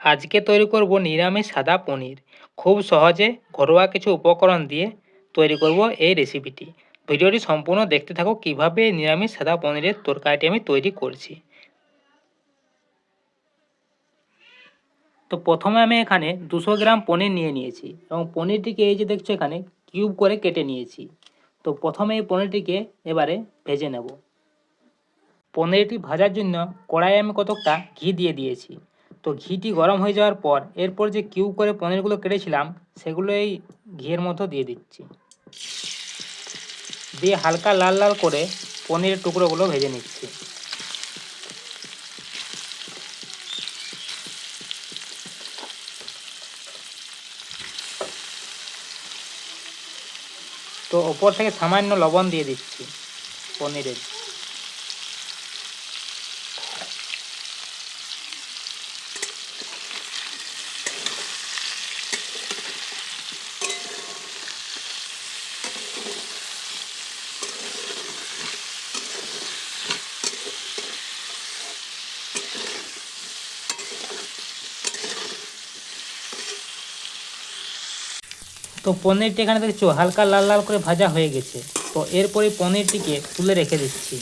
আজকে তৈরি করব নিরামিষ সাদা পনির। খুব সহজে ঘরোয়া কিছু উপকরণ দিয়ে তৈরি করব এই রেসিপিটি। ভিডিওটি সম্পূর্ণ দেখতে থাকো কিভাবে নিরামিষ সাদা পনিরের তরকারিটি আমি তৈরি করছি। তো প্রথমে আমি এখানে 200 গ্রাম পনির নিয়ে নিয়েছি এবং পনিরটিকে এই যে দেখছো এখানে কিউব করে কেটে নিয়েছি। তো প্রথমে এই পনিরটিকে এবারে ভেজে নেব। পনিরটি ভাজার জন্য কড়াইয়ে আমি কতকটা ঘি দিয়ে দিয়েছি। তো ঘিটি গরম হয়ে যাওয়ার পর এরপর যে কিউব করে পনিরগুলো কেটেছিলাম সেগুলো এই ঘিয়ের মধ্যে দিয়ে দিচ্ছি, দিয়ে হালকা লাল লাল করে পনিরের টুকরোগুলো ভেজে নিচ্ছি। তো ওপর থেকে সামান্য লবণ দিয়ে দিচ্ছি পনিরের। তো পনিরটি এখানে দেখছো হালকা লাল লাল করে ভাজা হয়ে গেছে। তো এরপরে পনিরটিকে তুলে রেখে দিচ্ছি।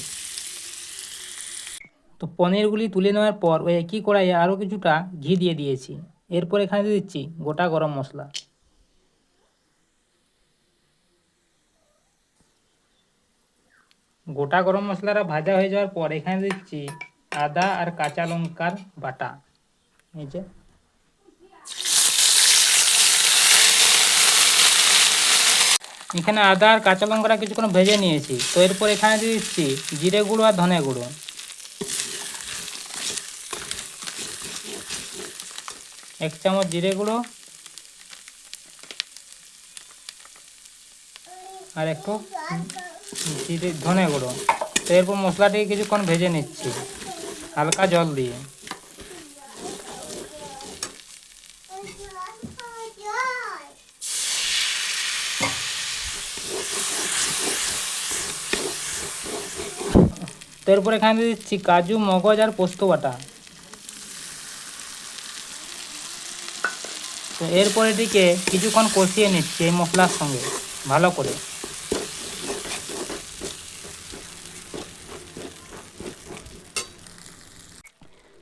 তো পনিরগুলি তুলে নেওয়ার পর ওই একই কড়াইয়ে আরও কিছুটা ঘি দিয়ে দিয়েছি। এরপর এখানে দিয়ে দিচ্ছি গোটা গরম মশলা। গোটা গরম মশলাটা ভাজা হয়ে যাওয়ার পর এখানে দিচ্ছি আদা আর কাঁচা লঙ্কার বাটা। এই যে এখানে আদা আর কাঁচা লঙ্কাটা কিছুক্ষণ ভেজে নিয়েছি। তো এরপর এখানে দিয়ে দিচ্ছি জিরে গুঁড়ো আর ধনে গুঁড়ো। এক চামচ জিরে গুঁড়ো আর একটু ধনে গুঁড়ো। তো এরপর মশলাটিকে কিছুক্ষণ ভেজে নিচ্ছি হালকা জল দিয়ে। তো এরপর এখানে দিয়ে দিচ্ছি কাজু, মগজ আর পোস্ত বাটা। তো এরপর এটিকে কিছুক্ষণ কষিয়ে নিচ্ছি এই মশলার সঙ্গে ভালো করে।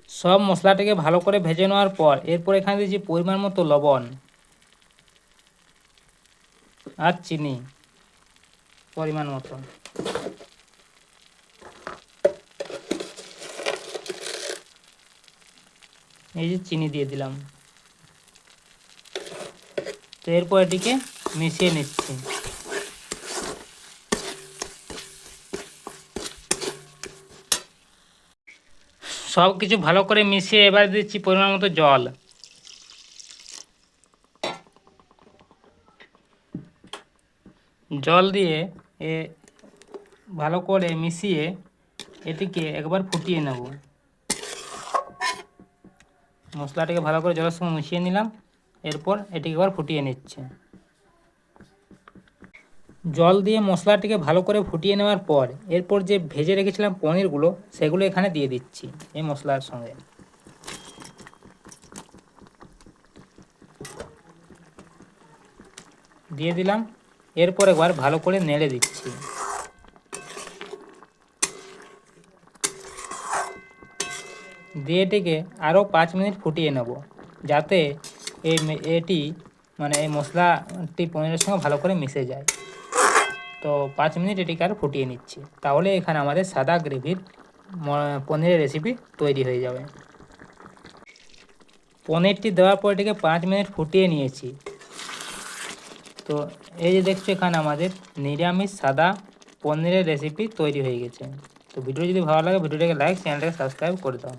সব মশলাটাকে ভালো করে ভেজে নেওয়ার পর এরপর এখানে দিয়েছি পরিমাণ মতো লবণ আর চিনি পরিমাণ মতো। এই যে চিনি দিয়ে দিলাম। তো এরপর এটিকে মিশিয়ে নিচ্ছি। সব কিছু ভালো করে মিশিয়ে এবার দিচ্ছি পরিমাণ মতো জল। জল দিয়ে ভালো করে মিশিয়ে এটিকে একবার ফুটিয়ে নেব। মশলাটাকে ভালো করে জলের সঙ্গে মিশিয়ে নিলাম। এরপর এটিকে একবার ফুটিয়ে নিচ্ছে। জল দিয়ে মশলাটিকে ভালো করে ফুটিয়ে নেওয়ার পর এরপর যে ভেজে রেখেছিলাম পনিরগুলো সেগুলো এখানে দিয়ে দিচ্ছি এই মশলার সঙ্গে। দিয়ে দিলাম। এরপর একবার ভালো করে নেড়ে দিচ্ছি। দিয়ে এটিকে আরও 5 মিনিট ফুটিয়ে নেব যাতে এটি এই মশলাটি পনিরের সঙ্গে ভালো করে মিশে যায়। তো 5 মিনিট এটিকে আর ফুটিয়ে নিচ্ছি। তাহলে এখানে আমাদের সাদা গ্রেভির পনিরের রেসিপি তৈরি হয়ে যাবে। পনিরটি দেওয়ার পর এটিকে 5 মিনিট ফুটিয়ে নিয়েছি। তো এই যে দেখছো এখানে আমাদের নিরামিষ সাদা পনিরের রেসিপি তৈরি হয়ে গেছে। তো ভিডিও যদি ভালো লাগে ভিডিওটাকে লাইক, চ্যানেলটাকে সাবস্ক্রাইব করে দাও।